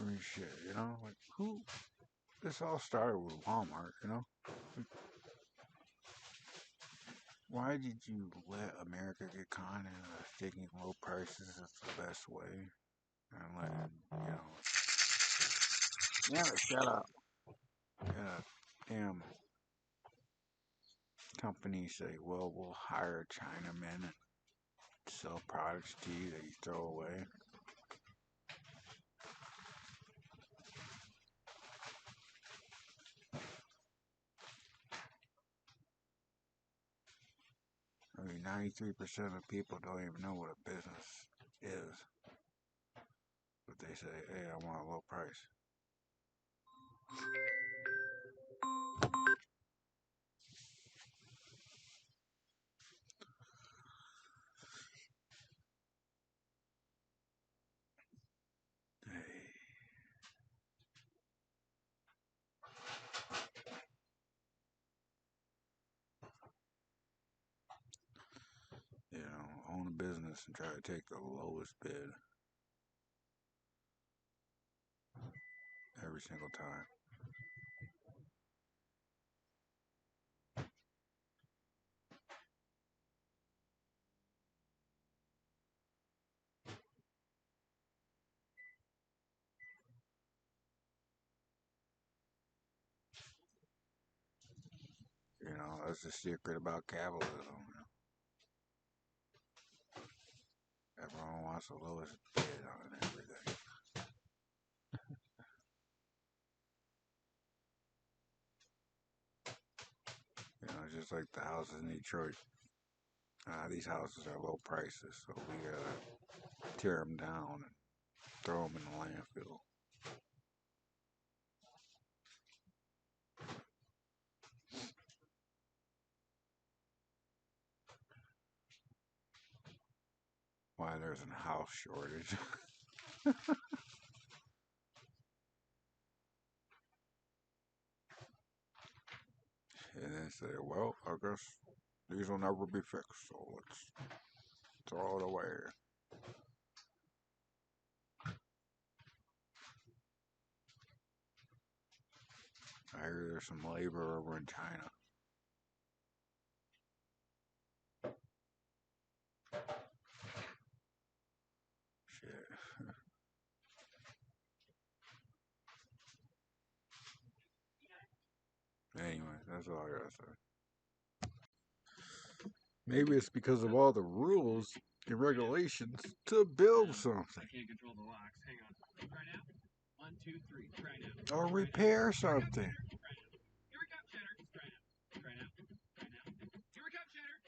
I mean, shit, like who? This all started with Walmart. Why did you let America get caught in thinking low prices is the best way? And damn it, shut up. Damn companies say, well, we'll hire Chinamen and sell products to you that you throw away. I mean, 93% of people don't even know what a business is. But they say, hey, I want a low price. Hey, own a business and try to take the lowest bid every single time. That's the secret about capitalism. Everyone wants the lowest bid on everything. Just like the houses in Detroit. These houses are low prices, so we gotta tear them down and throw them in the landfill. Why there's a house shortage. And then say, well, I guess these will never be fixed, so let's throw it away. I hear there's some labor over in China. Shit. Anyway, that's all I gotta say. Maybe it's because of all the rules and regulations to build something. I can't control the locks. Hang on. Try now. 1, 2, 3. Try now. Or repair something.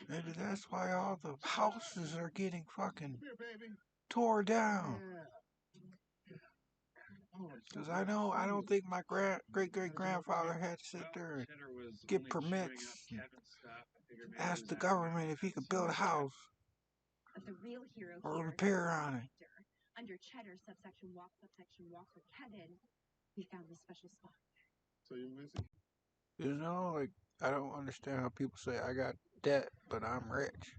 Maybe that's why all the houses are getting fucking tore down. Because I don't think my great-great-grandfather had to sit there and get permits and ask the government if he could build a house or repair on it. Under Cheddar, subsection walk, with Kevin, we found this special spot. So you're missing? Like, I don't understand how people say I got debt, but I'm rich.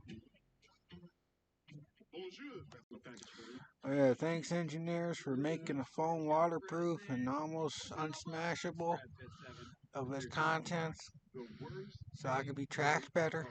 Yeah, thanks engineers for making a phone waterproof and almost unsmashable of its contents so I can be tracked better.